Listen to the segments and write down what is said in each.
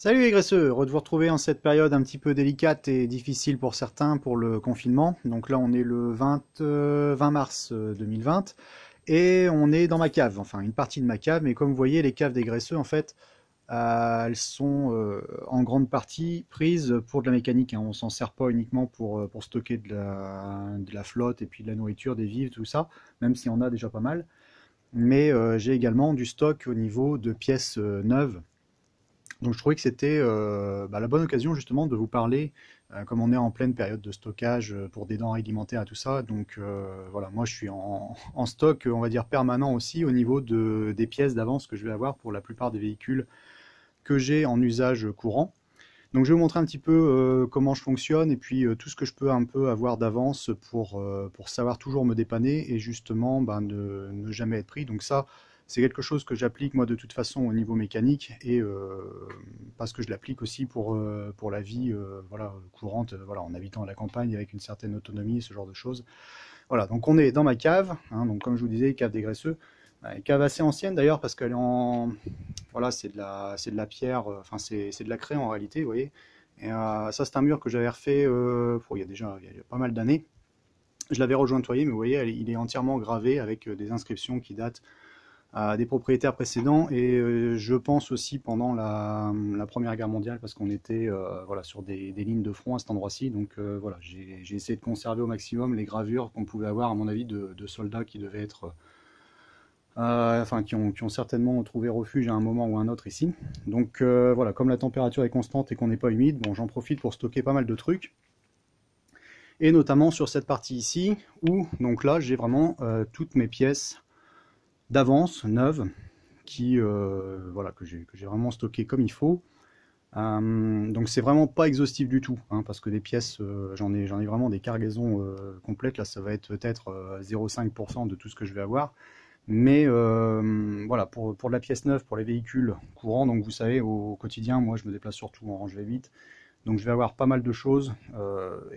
Salut les graisseux, heureux de vous retrouver en cette période un petit peu délicate et difficile pour certains pour le confinement. Donc là on est le 20 mars 2020 et on est dans ma cave, enfin une partie de ma cave, mais comme vous voyez les caves des graisseux en fait elles sont en grande partie prises pour de la mécanique, hein. On s'en sert pas uniquement pour stocker de la flotte et puis de la nourriture, des vivres, tout ça, même si on a déjà pas mal. Mais j'ai également du stock au niveau de pièces neuves. Donc je trouvais que c'était la bonne occasion justement de vous parler, comme on est en pleine période de stockage pour des denrées alimentaires et tout ça. Donc voilà, moi je suis en stock, on va dire permanent aussi au niveau des pièces d'avance que je vais avoir pour la plupart des véhicules que j'ai en usage courant. Donc je vais vous montrer un petit peu comment je fonctionne et puis tout ce que je peux un peu avoir d'avance pour savoir toujours me dépanner et justement ne jamais être pris. Donc ça, c'est quelque chose que j'applique moi de toute façon au niveau mécanique et parce que je l'applique aussi pour la vie voilà, courante, voilà, en habitant à la campagne avec une certaine autonomie, ce genre de choses. Voilà, donc on est dans ma cave, hein, donc comme je vous disais, cave des graisseux. Une cave assez ancienne d'ailleurs parce qu'elle est en, voilà, c'est de la pierre, enfin c'est de la craie en réalité, vous voyez. Et ça c'est un mur que j'avais refait il y a pas mal d'années. Je l'avais rejointoyé, mais vous voyez, il est entièrement gravé avec des inscriptions qui datent des propriétaires précédents et je pense aussi pendant la Première Guerre mondiale parce qu'on était voilà, sur des lignes de front à cet endroit-ci. Donc voilà, j'ai essayé de conserver au maximum les gravures qu'on pouvait avoir à mon avis de soldats qui devaient être enfin qui ont certainement trouvé refuge à un moment ou à un autre ici. Donc voilà, comme la température est constante et qu'on n'est pas humide, bon, j'en profite pour stocker pas mal de trucs. Et notamment sur cette partie ici, où donc là j'ai vraiment toutes mes pièces d'avance, neuves, qui voilà, que j'ai vraiment stocké comme il faut. Donc c'est vraiment pas exhaustif du tout, hein, parce que des pièces, j'en ai vraiment des cargaisons complètes. Là ça va être peut-être 0,5% de tout ce que je vais avoir. Mais voilà, pour de la pièce neuve, pour les véhicules courants, donc vous savez, au quotidien, moi je me déplace surtout en range V8, donc je vais avoir pas mal de choses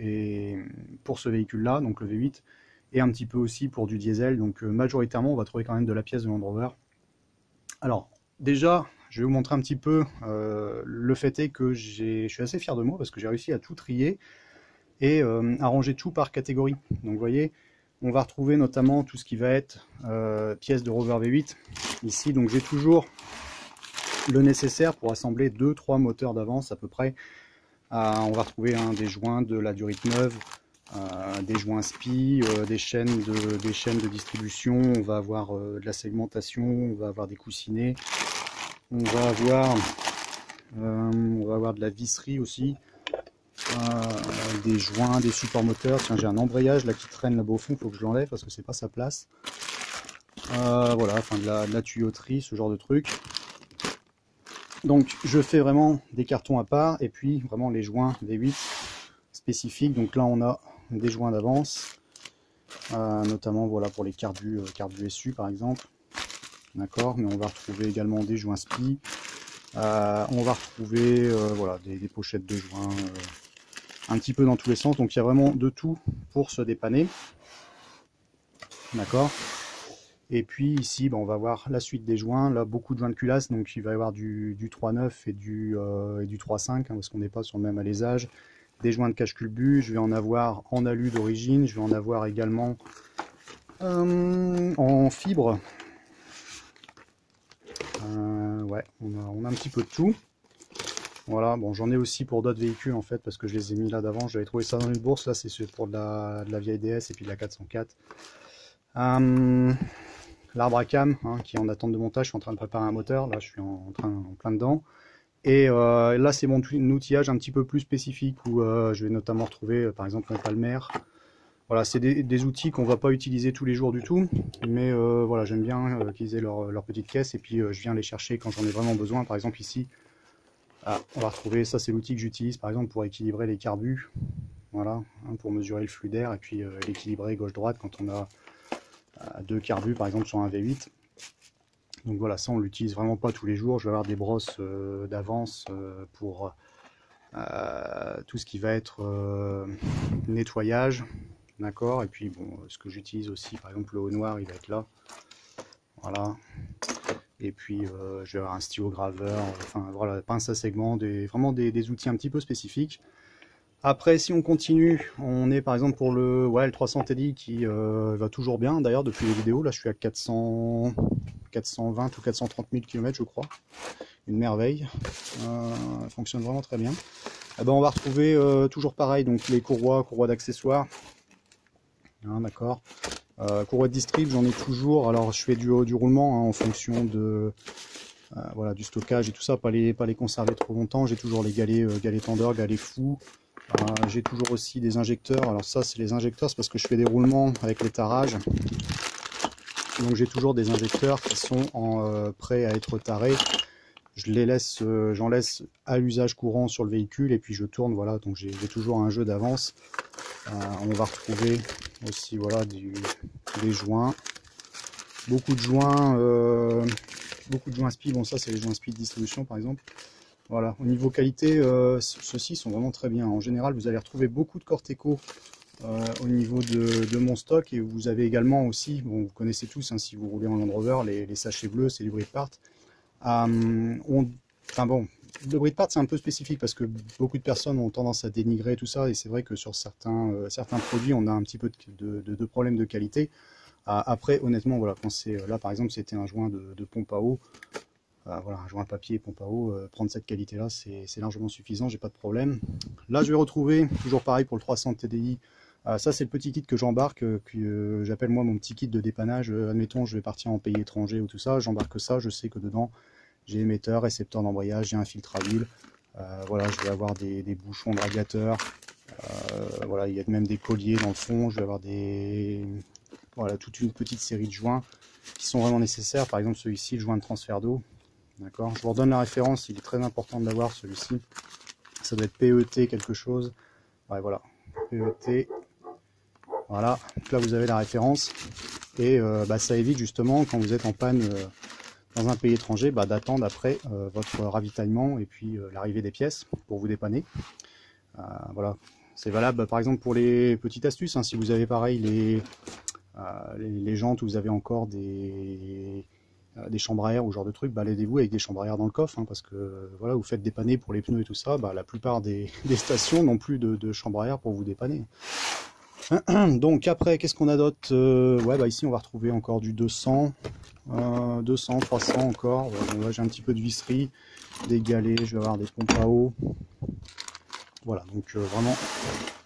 et pour ce véhicule-là, donc le V8, et un petit peu aussi pour du diesel, donc majoritairement on va trouver quand même de la pièce de Land Rover. Alors déjà, je vais vous montrer un petit peu, le fait est que je suis assez fier de moi parce que j'ai réussi à tout trier et à ranger tout par catégorie. Donc vous voyez, on va retrouver notamment tout ce qui va être pièces de Rover V8 ici. Donc j'ai toujours le nécessaire pour assembler 2-3 moteurs d'avance à peu près. On va retrouver des joints, de la durite neuve, des joints SPI, des chaînes de distribution. On va avoir de la segmentation, on va avoir des coussinets, on va avoir de la visserie aussi. Des joints, des supports moteurs. Tiens, j'ai un embrayage là qui traîne là-bas au fond, il faut que je l'enlève parce que c'est pas sa place. Voilà, enfin de la tuyauterie, ce genre de truc. Donc je fais vraiment des cartons à part et puis vraiment les joints V8 spécifiques. Donc là on a des joints d'avance, notamment voilà pour les carbus SU par exemple. D'accord, mais on va retrouver également des joints SPI. On va retrouver voilà, des pochettes de joints. Un petit peu dans tous les sens, donc il y a vraiment de tout pour se dépanner. D'accord. Et puis ici, on va voir la suite des joints. Là, beaucoup de joints de culasse, donc il va y avoir du 3.9 et du 3.5, hein, parce qu'on n'est pas sur le même alésage. Des joints de cache-culbut, je vais en avoir en alu d'origine, je vais en avoir également en fibre. Ouais, on a un petit peu de tout. Voilà, bon, j'en ai aussi pour d'autres véhicules en fait, parce que je les ai mis là d'avant. J'avais trouvé ça dans une bourse. Là, c'est pour de la vieille DS et puis de la 404. L'arbre à cam, hein, qui est en attente de montage. Je suis en train de préparer un moteur. Là, je suis en plein dedans. Et là, c'est mon outillage un petit peu plus spécifique où je vais notamment retrouver, par exemple, un Palmer. Voilà, c'est des outils qu'on va pas utiliser tous les jours du tout, mais voilà, j'aime bien qu'ils aient leur petite caisse et puis je viens les chercher quand j'en ai vraiment besoin. Par exemple, ici. On va retrouver, ça c'est l'outil que j'utilise par exemple pour équilibrer les carbus, voilà, hein, pour mesurer le flux d'air et puis l'équilibrer gauche-droite quand on a deux carbus par exemple sur un V8. Donc voilà, ça on l'utilise vraiment pas tous les jours. Je vais avoir des brosses d'avance pour tout ce qui va être nettoyage, d'accord. Et puis bon, ce que j'utilise aussi, par exemple le haut noir, il va être là, voilà. Et puis je vais avoir un stylo graveur, enfin voilà, pince à segment, vraiment des outils un petit peu spécifiques. Après, si on continue, on est par exemple pour le 300 TDI qui va toujours bien. D'ailleurs, depuis les vidéos, là je suis à 420 ou 430 000 km, je crois. Une merveille. Elle fonctionne vraiment très bien. Eh ben, on va retrouver toujours pareil, donc les courroies d'accessoires. Hein, d'accord. Courroies de distrib, j'en ai toujours. Alors, je fais du roulement hein, en fonction de voilà, du stockage et tout ça, pas les conserver trop longtemps. J'ai toujours les galets tendeurs, galets fous. J'ai toujours aussi des injecteurs. Alors ça, c'est les injecteurs, c'est parce que je fais des roulements avec les tarages. Donc j'ai toujours des injecteurs qui sont prêts à être tarés. Je les laisse, j'en laisse à l'usage courant sur le véhicule et puis je tourne. Voilà, donc j'ai toujours un jeu d'avance. On va retrouver aussi voilà des joints, beaucoup de joints SPI. Bon, ça c'est les joints SPI de distribution par exemple. Voilà, au niveau qualité, ceux-ci sont vraiment très bien. En général, vous allez retrouver beaucoup de Corteco au niveau de mon stock. Et vous avez également aussi, bon, vous connaissez tous, hein, si vous roulez en Land Rover, les sachets bleus, c'est du Bride Part. Enfin bon, le Bride Part, c'est un peu spécifique parce que beaucoup de personnes ont tendance à dénigrer tout ça. Et c'est vrai que sur certains produits, on a un petit peu de problèmes de qualité. Après, honnêtement, voilà, quand c'est là, par exemple, c'était un joint de pompe à eau. Voilà, un joint papier et pompe à eau, prendre cette qualité là c'est largement suffisant, j'ai pas de problème. Là je vais retrouver, toujours pareil pour le 300 TDI, ça c'est le petit kit que j'embarque, que j'appelle moi mon petit kit de dépannage. Admettons je vais partir en pays étranger ou tout ça, j'embarque ça, je sais que dedans j'ai émetteur, récepteur d'embrayage, j'ai un filtre à huile, voilà, je vais avoir des bouchons de radiateur, voilà, il y a même des colliers dans le fond, je vais avoir voilà, toute une petite série de joints qui sont vraiment nécessaires. Par exemple celui-ci, le joint de transfert d'eau. D'accord, je vous redonne la référence, il est très important de l'avoir celui-ci. Ça doit être PET quelque chose. Ouais, voilà, PET. Voilà, donc là vous avez la référence. Et ça évite justement quand vous êtes en panne dans un pays étranger, d'attendre après votre ravitaillement et puis l'arrivée des pièces pour vous dépanner. Voilà, c'est valable par exemple pour les petites astuces. Hein, si vous avez pareil les jantes où vous avez encore des chambres à air ou ce genre de trucs, aidez-vous avec des chambres à air dans le coffre, hein, parce que voilà, vous faites dépanner pour les pneus et tout ça, la plupart des stations n'ont plus de chambres à air pour vous dépanner. Donc après, qu'est-ce qu'on a d'autre? Ici on va retrouver encore du 200, 200, 300 encore. Là j'ai un petit peu de visserie, des galets, je vais avoir des pompes à eau. Voilà, donc vraiment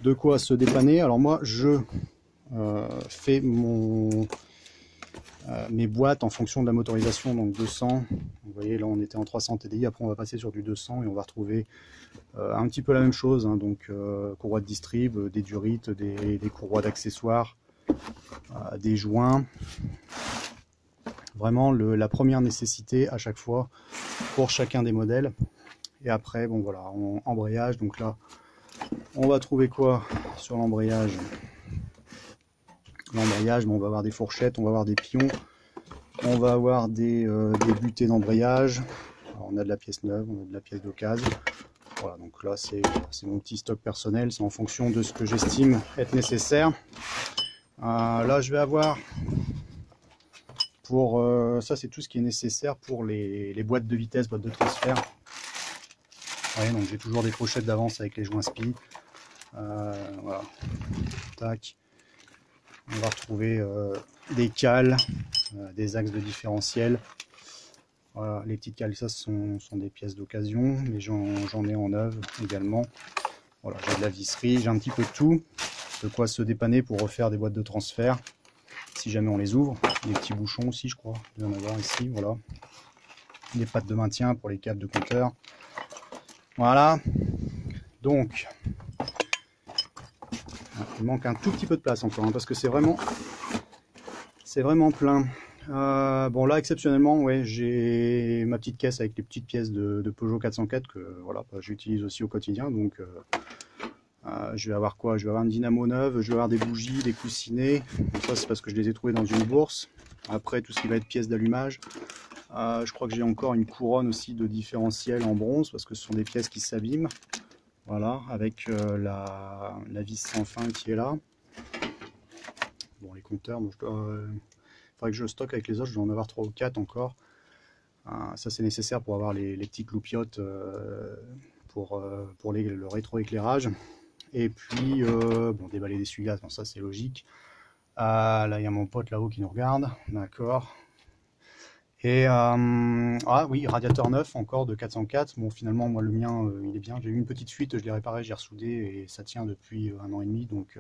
de quoi se dépanner. Alors moi je fais mes boîtes en fonction de la motorisation, donc 200. Vous voyez là on était en 300 TDI, après on va passer sur du 200 et on va retrouver un petit peu la même chose, hein, donc courroies de distrib, des durites, des courroies d'accessoires, des joints. Vraiment la première nécessité à chaque fois pour chacun des modèles. Et après bon voilà, embrayage, donc là on va trouver quoi sur l'embrayage? L'embrayage, on va avoir des fourchettes, on va avoir des pions, on va avoir des butées d'embrayage. On a de la pièce neuve, on a de la pièce d'occasion. Voilà, donc là c'est mon petit stock personnel, c'est en fonction de ce que j'estime être nécessaire. Là je vais avoir pour ça, c'est tout ce qui est nécessaire pour les boîtes de vitesse, boîtes de transfert. Ouais, donc j'ai toujours des pochettes d'avance avec les joints SPI. Voilà, tac. On va retrouver des cales, des axes de différentiel. Voilà, les petites cales, ça sont des pièces d'occasion, mais j'en ai en neuve également. Voilà, j'ai de la visserie, j'ai un petit peu de tout, de quoi se dépanner pour refaire des boîtes de transfert, si jamais on les ouvre. Des petits bouchons aussi, je crois, il doit y en avoir ici, voilà. Des pattes de maintien pour les câbles de compteur. Voilà, donc, il manque un tout petit peu de place encore, hein, parce que c'est vraiment plein. Bon là exceptionnellement ouais, j'ai ma petite caisse avec les petites pièces de Peugeot 404 que voilà, j'utilise aussi au quotidien, donc je vais avoir quoi? Je vais avoir une dynamo neuve, je vais avoir des bougies, des coussinets. Donc ça c'est parce que je les ai trouvés dans une bourse. Après tout ce qui va être pièces d'allumage, je crois que j'ai encore une couronne aussi de différentiel en bronze parce que ce sont des pièces qui s'abîment. Voilà, avec la vis sans fin qui est là. Bon, les compteurs, bon, faudrait que je stocke avec les autres, je dois en avoir 3 ou 4 encore. Ça c'est nécessaire pour avoir les petits cloupiottes pour le rétroéclairage. Et puis bon, déballer des essuie-glaces, bon, ça c'est logique. Là il y a mon pote là-haut qui nous regarde, d'accord. Et ah oui, radiateur neuf encore de 404. Bon, finalement moi le mien il est bien, j'ai eu une petite fuite, je l'ai réparé, j'ai ressoudé et ça tient depuis 1 an et demi, donc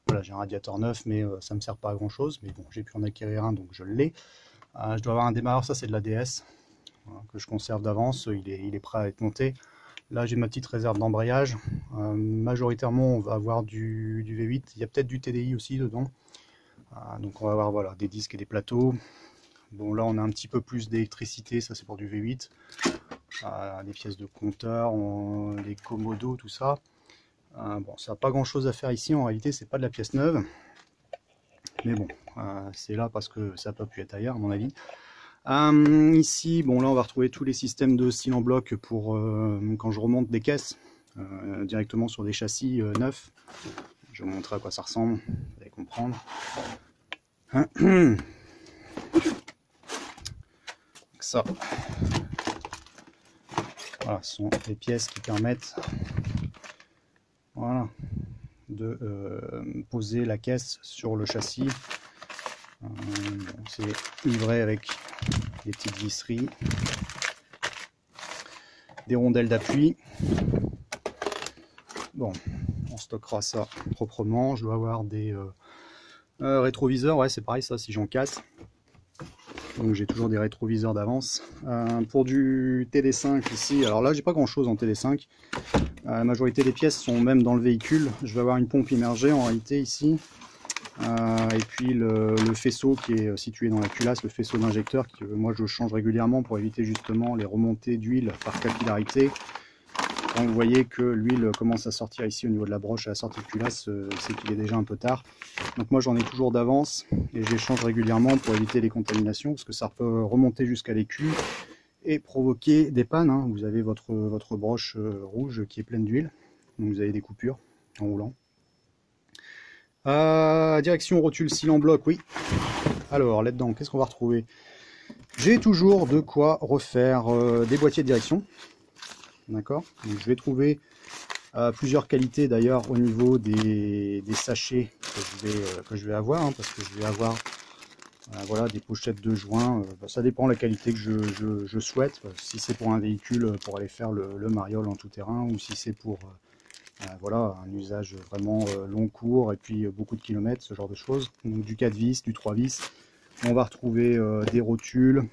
voilà, j'ai un radiateur neuf, mais ça me sert pas à grand chose, mais bon, j'ai pu en acquérir un, donc je l'ai. Je dois avoir un démarreur, ça c'est de la DS, voilà, que je conserve d'avance, il est prêt à être monté. Là j'ai ma petite réserve d'embrayage, majoritairement on va avoir du V8, il y a peut-être du TDI aussi dedans, donc on va avoir voilà, des disques et des plateaux. Bon là on a un petit peu plus d'électricité, ça c'est pour du V8, des pièces de compteur, des commodos, tout ça. Bon, ça n'a pas grand chose à faire ici, en réalité c'est pas de la pièce neuve, mais bon, c'est là parce que ça n'a pas pu être ailleurs à mon avis. Ici, bon là on va retrouver tous les systèmes de style en bloc pour quand je remonte des caisses directement sur des châssis neufs. Je vais vous montrer à quoi ça ressemble, vous allez comprendre. Ça, voilà, ce sont les pièces qui permettent, voilà, de poser la caisse sur le châssis. Bon, c'est livré avec des petites visseries, des rondelles d'appui. Bon, on stockera ça proprement. Je dois avoir des rétroviseurs, ouais c'est pareil ça si j'en casse. Donc j'ai toujours des rétroviseurs d'avance. Pour du TD5 ici, alors là j'ai pas grand chose en TD5. La majorité des pièces sont même dans le véhicule. Je vais avoir une pompe immergée en réalité ici. Et puis le faisceau qui est situé dans la culasse, le faisceau d'injecteur que moi je change régulièrement pour éviter justement les remontées d'huile par capillarité. Quand vous voyez que l'huile commence à sortir ici au niveau de la broche à la sortie de culasse, c'est qu'il est déjà un peu tard. Donc moi j'en ai toujours d'avance et je les change régulièrement pour éviter les contaminations parce que ça peut remonter jusqu'à l'écu et provoquer des pannes. Hein. Vous avez votre broche rouge qui est pleine d'huile, donc vous avez des coupures en roulant. Direction rotule cyle en bloc, oui. Alors là-dedans, qu'est-ce qu'on va retrouver? J'ai toujours de quoi refaire des boîtiers de direction. D'accord. Je vais trouver plusieurs qualités d'ailleurs au niveau des sachets que je vais avoir, hein, parce que je vais avoir voilà, des pochettes de joints. Ça dépend de la qualité que je souhaite. Si c'est pour un véhicule pour aller faire le mariole en tout terrain, ou si c'est pour voilà, un usage vraiment long cours et puis beaucoup de kilomètres, ce genre de choses. Donc du 4 vis, du 3 vis. On va retrouver des rotules.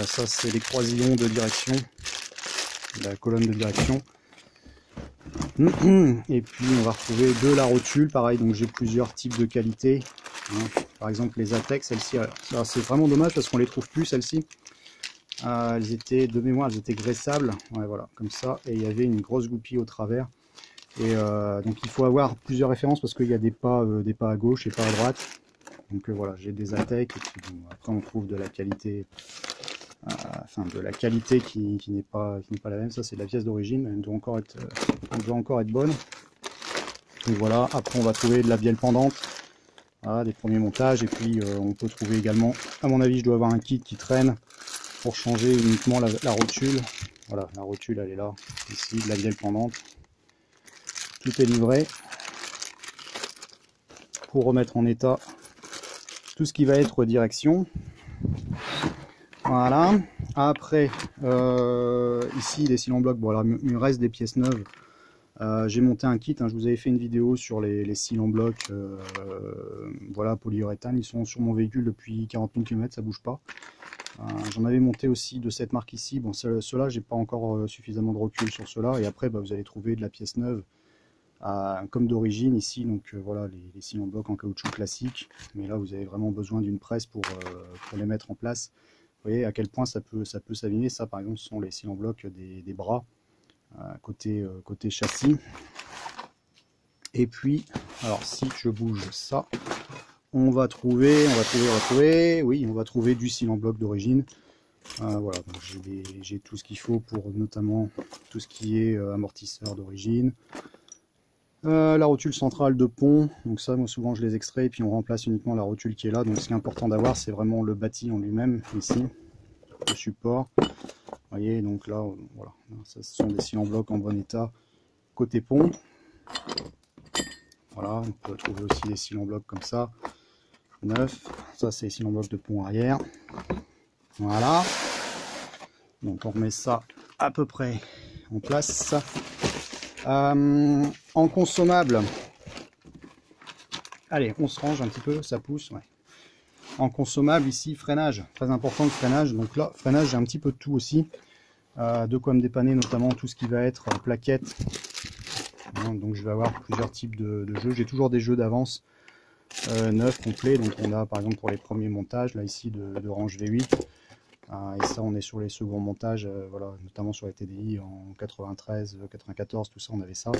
Ça c'est les croisillons de direction, la colonne de direction. Et puis on va retrouver de la rotule, pareil, donc j'ai plusieurs types de qualités. Par exemple les Atex, celles-ci, c'est vraiment dommage parce qu'on les trouve plus celles-ci. Elles étaient, de mémoire, elles étaient graissables, ouais, voilà, comme ça, et il y avait une grosse goupille au travers. Et donc il faut avoir plusieurs références parce qu'il y a des pas à gauche et pas à droite. Donc voilà, j'ai des Atex, et puis bon, après on trouve de la qualité, enfin de la qualité qui n'est pas la même. Ça c'est de la pièce d'origine, elle doit encore être bonne. Donc voilà, après on va trouver de la bielle pendante, voilà, des premiers montages, et puis on peut trouver également, à mon avis je dois avoir un kit qui traîne pour changer uniquement la rotule. Voilà, la rotule elle est là, ici, de la bielle pendante. Tout est livré pour remettre en état tout ce qui va être direction. Voilà. Après, ici les cylindres en bloc, bon alors il me reste des pièces neuves. J'ai monté un kit, hein, je vous avais fait une vidéo sur les cylindres en bloc, voilà, polyuréthane, ils sont sur mon véhicule depuis 40 000 km, ça bouge pas. J'en avais monté aussi de cette marque ici, bon ceux-là j'ai pas encore suffisamment de recul sur ceux-là, et après bah, vous allez trouver de la pièce neuve comme d'origine ici, donc voilà les cylindres en bloc en caoutchouc classique, mais là vous avez vraiment besoin d'une presse pour les mettre en place. Vous voyez à quel point ça peut s'abîmer. Ça par exemple ce sont les cylindres en bloc des bras côté châssis. Et puis alors si je bouge ça, on va trouver du cylindre en bloc d'origine. Voilà, j'ai tout ce qu'il faut pour notamment tout ce qui est amortisseur d'origine, La rotule centrale de pont, donc ça moi souvent je les extrais et puis on remplace uniquement la rotule qui est là. Donc ce qui est important d'avoir c'est vraiment le bâti en lui-même ici, le support. Vous voyez, donc là voilà, ça, ce sont des scies en bloc en bon état côté pont. Voilà, on peut trouver aussi des scies en bloc comme ça, neuf. Ça c'est les scies en bloc de pont arrière. Voilà, donc on remet ça à peu près en place. En consommable, allez, on se range un petit peu, ça pousse. Ouais. En consommable, ici, freinage, très important le freinage. Donc là, freinage, j'ai un petit peu de tout aussi. De quoi me dépanner, notamment tout ce qui va être plaquettes. Donc je vais avoir plusieurs types de jeux. J'ai toujours des jeux d'avance neufs, complets. Donc on a par exemple pour les premiers montages, là ici, de range V8. Et ça, on est sur les seconds montages, voilà, notamment sur les TDI en 93, 94, tout ça, on avait ça.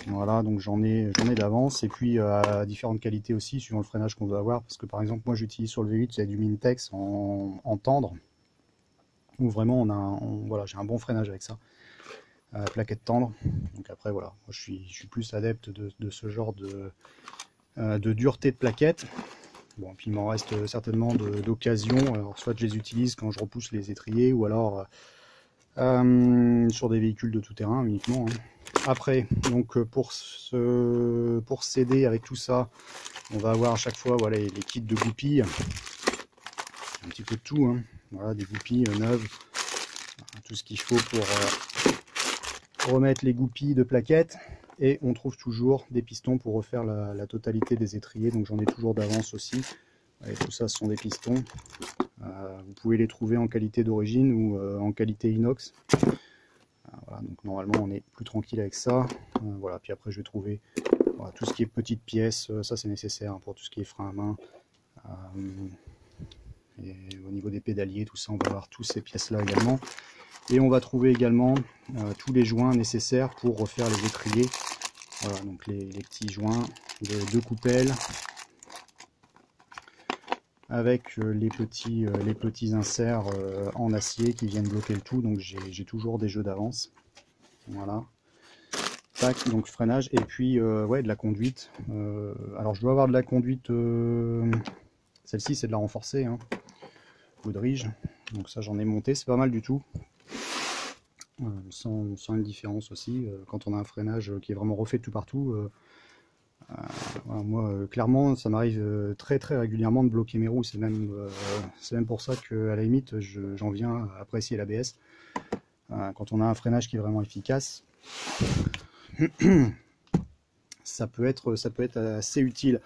Voilà, donc j'en ai d'avance. Et puis à différentes qualités aussi, suivant le freinage qu'on doit avoir. Parce que par exemple, moi j'utilise sur le V8, c'est du Mintex en tendre. Où vraiment, voilà, j'ai un bon freinage avec ça. Plaquette tendre. Donc après, voilà, moi, je suis plus adepte de ce genre de dureté de plaquette. Bon, puis il m'en reste certainement d'occasion. Alors soit je les utilise quand je repousse les étriers ou alors sur des véhicules de tout terrain uniquement. Hein. Après, donc pour s'aider avec tout ça, on va avoir à chaque fois voilà, les kits de goupilles. Un petit peu de tout. Hein. Voilà, des goupilles neuves. Tout ce qu'il faut pour remettre les goupilles de plaquettes. Et on trouve toujours des pistons pour refaire la totalité des étriers. Donc j'en ai toujours d'avance aussi. Et tout ça, ce sont des pistons. Vous pouvez les trouver en qualité d'origine ou en qualité inox. Voilà, donc normalement on est plus tranquille avec ça. Voilà, puis après je vais trouver voilà, tout ce qui est petites pièces. Ça c'est nécessaire hein, pour tout ce qui est frein à main. Et au niveau des pédaliers, tout ça, on va avoir toutes ces pièces là également. Et on va trouver également tous les joints nécessaires pour refaire les étriers. Voilà, donc les petits joints de coupelle avec les petits inserts en acier qui viennent bloquer le tout. Donc j'ai toujours des jeux d'avance. Voilà. Tac, donc freinage. Et puis ouais, de la conduite. Alors je dois avoir de la conduite. Celle-ci c'est de la renforcée. Hein. Goodrich. Donc ça j'en ai monté, c'est pas mal du tout. Sans une différence aussi, quand on a un freinage qui est vraiment refait de tout partout, voilà, moi clairement ça m'arrive très régulièrement de bloquer mes roues, c'est même pour ça qu'à la limite j'en viens à apprécier l'ABS. Quand on a un freinage qui est vraiment efficace, ça peut être assez utile.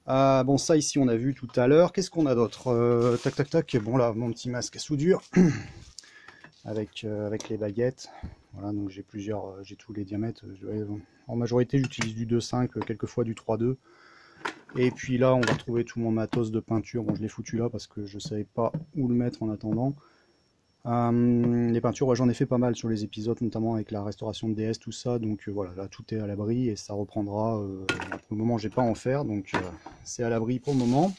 Bon ça ici on a vu tout à l'heure, qu'est-ce qu'on a d'autre? Tac tac tac, bon là mon petit masque à soudure. Avec les baguettes. Voilà, donc j'ai tous les diamètres. En majorité, j'utilise du 2,5, quelquefois du 3,2. Et puis là, on va retrouver tout mon matos de peinture. Bon, je l'ai foutu là parce que je savais pas où le mettre en attendant. Les peintures, ouais, j'en ai fait pas mal sur les épisodes, notamment avec la restauration de DS, tout ça. Donc voilà, là tout est à l'abri et ça reprendra. Pour le moment, j'ai pas à en faire, donc c'est à l'abri pour le moment.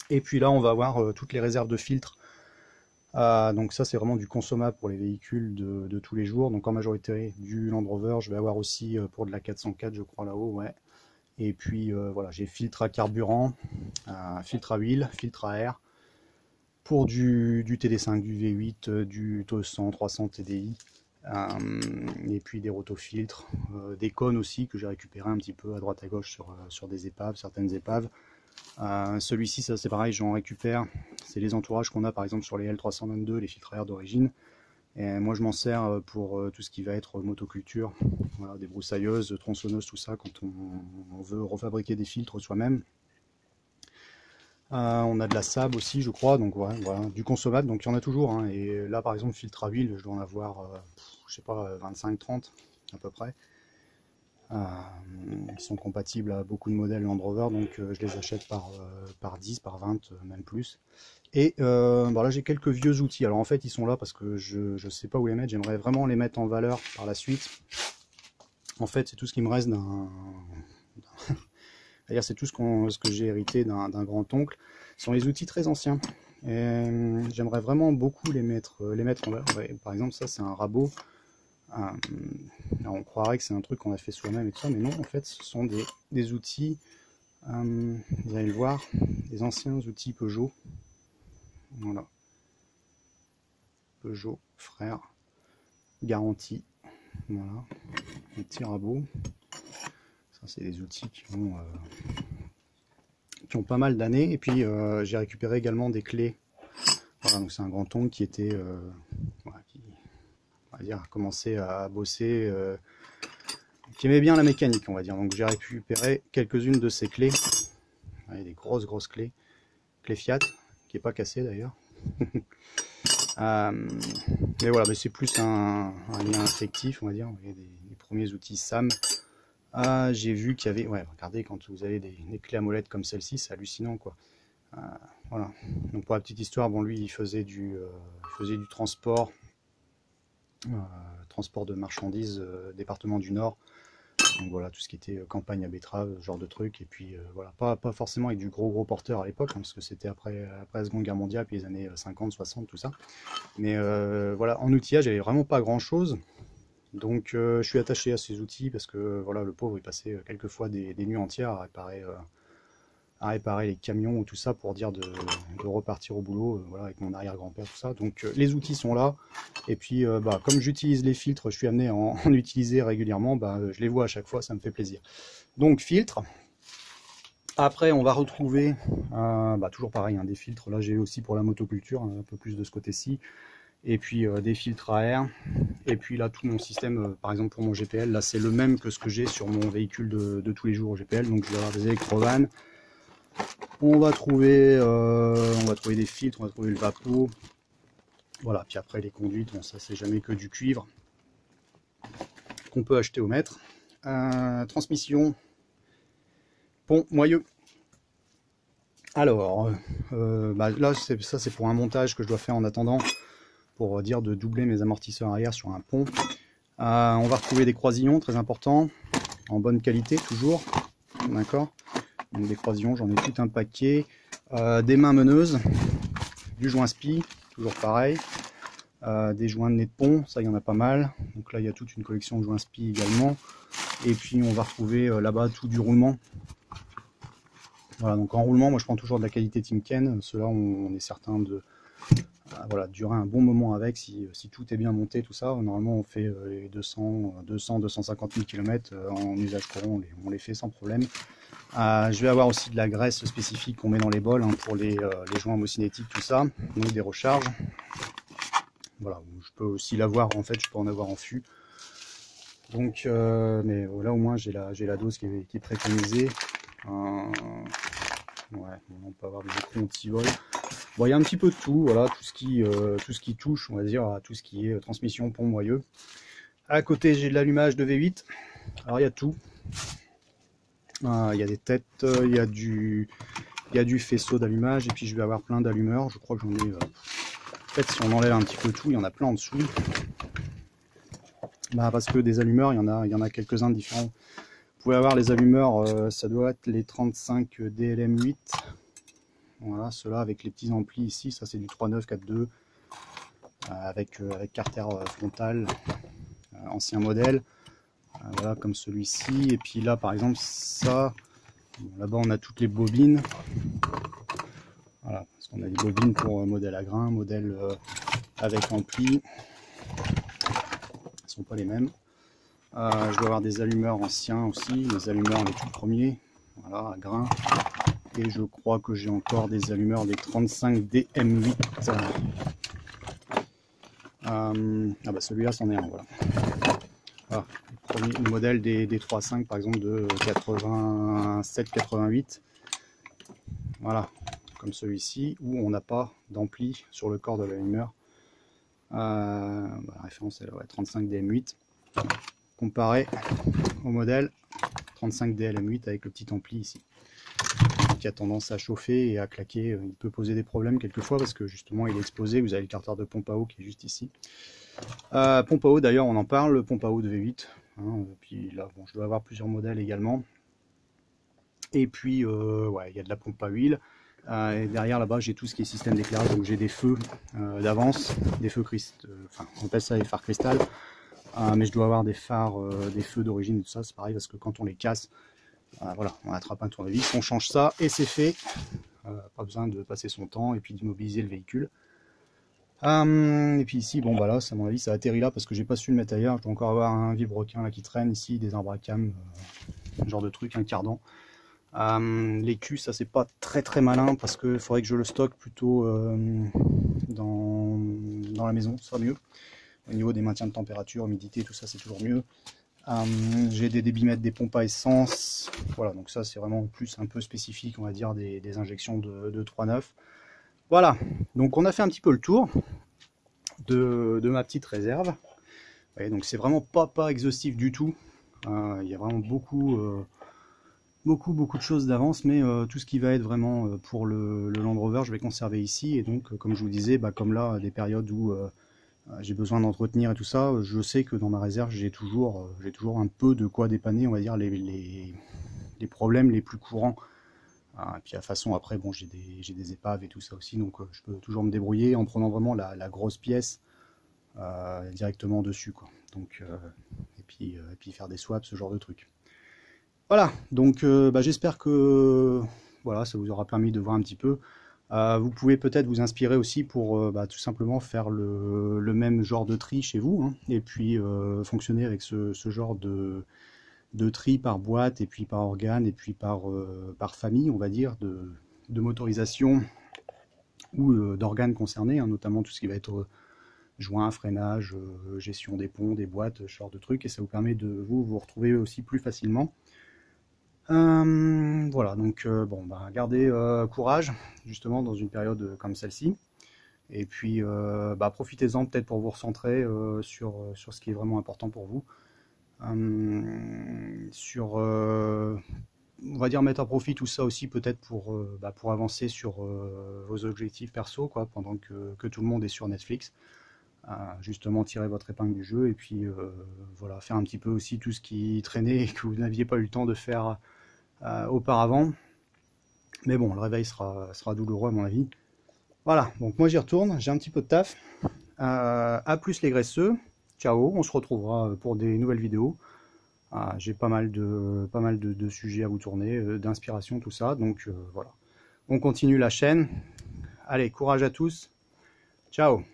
Et puis là, on va avoir toutes les réserves de filtres. Donc ça c'est vraiment du consommable pour les véhicules de tous les jours. Donc en majorité du Land Rover, je vais avoir aussi pour de la 404 je crois là-haut, ouais. Et puis voilà, j'ai filtre à carburant, filtre à huile, filtre à air pour du TD5, du V8, du 200, 300 TDI. Et puis des rotofiltres, des cônes aussi que j'ai récupéré un petit peu à droite à gauche sur des épaves, certaines épaves. Celui-ci, ça c'est pareil, j'en récupère. C'est les entourages qu'on a par exemple sur les L322, les filtres à air d'origine. Et moi je m'en sers pour tout ce qui va être motoculture, voilà, des broussailleuses, tronçonneuses, tout ça, quand on veut refabriquer des filtres soi-même. On a de la sable aussi, je crois, donc ouais, voilà, du consommable, donc il y en a toujours. Hein. Et là par exemple, filtre à huile, je dois en avoir, je sais pas, 25-30 à peu près. Ils sont compatibles à beaucoup de modèles Land Rover, donc je les achète par 10, par 20, même plus. Et bon, là j'ai quelques vieux outils, alors en fait ils sont là parce que je sais pas où les mettre, j'aimerais vraiment les mettre en valeur par la suite. En fait c'est tout ce qui me reste c'est-à-dire c'est tout ce que j'ai hérité d'un grand-oncle. Ce sont les outils très anciens. J'aimerais vraiment beaucoup les mettre en valeur. Ouais, par exemple ça c'est un rabot. Alors on croirait que c'est un truc qu'on a fait soi-même et tout ça, mais non, en fait, ce sont des outils, vous allez le voir, des anciens outils Peugeot. Voilà. Peugeot, frère, garantie. Voilà, un petit rabot. Ça, c'est des outils qui ont pas mal d'années. Et puis, j'ai récupéré également des clés. Voilà, donc c'est un grand oncle qui était, voilà, qui, on va dire, a commencé à bosser, qui aimait bien la mécanique, on va dire. Donc, j'ai récupéré quelques-unes de ces clés. Ouais, des grosses clés. Clé Fiat, qui est pas cassée d'ailleurs. Mais voilà, mais c'est plus un lien affectif, on va dire. Les premiers outils SAM. J'ai vu qu'il y avait, ouais, regardez, quand vous avez des clés à molette comme celle-ci, c'est hallucinant, quoi. Voilà. Donc pour la petite histoire, bon, lui, il faisait du transport, transport de marchandises, département du Nord. Donc voilà, tout ce qui était campagne à betterave, ce genre de truc. Et puis voilà, pas forcément avec du gros porteur à l'époque, hein, parce que c'était après la Seconde Guerre mondiale, puis les années 50, 60, tout ça. Mais voilà, en outillage, il n'y avait vraiment pas grand-chose. Donc je suis attaché à ces outils parce que voilà, le pauvre, il passait quelquefois des nuits entières à réparer les camions ou tout ça pour dire de repartir au boulot, voilà, avec mon arrière-grand-père, tout ça. Donc les outils sont là, et puis bah, comme j'utilise les filtres, je suis amené à en utiliser régulièrement, bah, je les vois à chaque fois, ça me fait plaisir. Donc filtre. Après on va retrouver, bah, toujours pareil, hein, des filtres, là j'ai aussi pour la motoculture, un peu plus de ce côté-ci, et puis des filtres à air, et puis là tout mon système, par exemple pour mon GPL, là c'est le même que ce que j'ai sur mon véhicule de tous les jours au GPL, donc je vais avoir des électrovannes. On va trouver des filtres, on va trouver le vapeau, voilà. Puis après les conduites, bon ça c'est jamais que du cuivre qu'on peut acheter au mètre. Transmission, pont moyeu. Alors bah là ça c'est pour un montage que je dois faire en attendant, pour dire de doubler mes amortisseurs arrière sur un pont. On va retrouver des croisillons très importants, en bonne qualité toujours, d'accord. Donc des croisillons, j'en ai tout un paquet, des mains meneuses, du joint spi, toujours pareil, des joints de nez de pont, ça il y en a pas mal. Donc là il y a toute une collection de joints spi également. Et puis on va retrouver là-bas tout du roulement. Voilà, donc en roulement, moi je prends toujours de la qualité Timken. Ceux-là on est certain de voilà, durer un bon moment avec, si tout est bien monté, tout ça. Normalement on fait les 250 000 km en usage courant, on les fait sans problème. Je vais avoir aussi de la graisse spécifique qu'on met dans les bols, hein, pour les joints homocinétiques, tout ça, donc des recharges. Voilà, je peux aussi l'avoir, en fait, je peux en avoir en fût. Donc, mais là au moins j'ai la dose qui est préconisée. Ouais, on peut avoir des écrous anti-vol. Bon, il y a un petit peu de tout, voilà, tout ce qui touche, on va dire, à tout ce qui est transmission, pont, moyeu. À côté, j'ai de l'allumage de V8. Alors, il y a tout. Il y a des têtes, il y a du faisceau d'allumage, et puis je vais avoir plein d'allumeurs. Je crois que j'en ai... En fait, si on enlève un petit peu tout, il y en a plein en dessous. Bah, parce que des allumeurs, il y en a quelques-uns différents. Vous pouvez avoir les allumeurs, ça doit être les 35 DLM8. Voilà, ceux-là avec les petits amplis ici, ça c'est du 3.9 4.2 avec carter frontal, ancien modèle. Voilà, comme celui-ci. Et puis là par exemple ça, bon, là-bas on a toutes les bobines, voilà, parce qu'on a des bobines pour modèle à grain, modèle avec ampli, elles sont pas les mêmes. Je dois avoir des allumeurs anciens aussi, les allumeurs les tout premiers, voilà, à grain. Et je crois que j'ai encore des allumeurs des 35 DM8. Ah bah celui-là c'en est un, voilà. Voilà, le modèle des 3.5 par exemple de 87-88. Voilà, comme celui-ci, où on n'a pas d'ampli sur le corps de l'allumeur. La référence est là, ouais, 35 DM8. Comparé au modèle 35 DLM8 avec le petit ampli ici, qui a tendance à chauffer et à claquer. Il peut poser des problèmes quelquefois parce que justement il est exposé. Vous avez le carter de pompe à eau qui est juste ici. Pompe à eau d'ailleurs, on en parle, pompe à eau de V8. Hein, puis là, bon, je dois avoir plusieurs modèles également. Et puis, ouais, il y a de la pompe à huile. Et derrière là-bas, j'ai tout ce qui est système d'éclairage. Donc j'ai des feux d'avance, des feux on appelle ça les phares cristal. mais je dois avoir des phares, des feux d'origine et tout ça, c'est pareil parce que quand on les casse, voilà, on attrape un tournevis, on change ça et c'est fait. Pas besoin de passer son temps et puis d'immobiliser le véhicule. Et puis ici, bon bah là, à mon avis, ça atterrit là parce que j'ai pas su le mettre ailleurs. Je dois encore avoir un vibroquin là qui traîne ici, des arbres à cam, genre de truc, un cardan. Les culs, ça c'est pas très malin parce que faudrait que je le stocke plutôt dans la maison, ce sera mieux. Au niveau des maintiens de température, humidité, tout ça c'est toujours mieux. J'ai des débitmètres, des pompes à essence, voilà, donc ça c'est vraiment plus un peu spécifique, on va dire, des injections de 3.9. Voilà, donc on a fait un petit peu le tour de ma petite réserve. Ouais, donc c'est vraiment pas exhaustif du tout. Il y a vraiment beaucoup de choses d'avance, mais tout ce qui va être vraiment pour le Land Rover, je vais conserver ici. Et donc, comme je vous disais, comme là, des périodes où j'ai besoin d'entretenir et tout ça, je sais que dans ma réserve, j'ai toujours un peu de quoi dépanner, on va dire, les problèmes les plus courants. Et puis à façon, après, bon, j'ai des épaves et tout ça aussi, donc je peux toujours me débrouiller en prenant vraiment la grosse pièce directement dessus, quoi. Donc, et puis faire des swaps, ce genre de trucs. Voilà, donc j'espère que voilà, ça vous aura permis de voir un petit peu. Vous pouvez peut-être vous inspirer aussi pour tout simplement faire le même genre de tri chez vous, hein, et puis fonctionner avec ce genre de tri par boîte, et puis par organe, et puis par famille, on va dire, de motorisation ou d'organes concernés, hein, notamment tout ce qui va être joint, freinage, gestion des ponts, des boîtes, ce genre de trucs, et ça vous permet de vous retrouver aussi plus facilement. Voilà, donc gardez courage justement dans une période comme celle-ci, et puis profitez-en peut-être pour vous recentrer sur ce qui est vraiment important pour vous, on va dire mettre à profit tout ça aussi peut-être pour avancer sur vos objectifs perso, quoi, pendant que tout le monde est sur Netflix. Justement tirer votre épingle du jeu, et puis voilà, faire un petit peu aussi tout ce qui traînait et que vous n'aviez pas eu le temps de faire auparavant. Mais bon, le réveil sera douloureux à mon avis. Voilà, donc moi j'y retourne, j'ai un petit peu de taf. À plus les graisseux, ciao, on se retrouvera pour des nouvelles vidéos. J'ai pas mal de sujets à vous tourner, d'inspiration, tout ça, donc voilà. On continue la chaîne. Allez, courage à tous, ciao.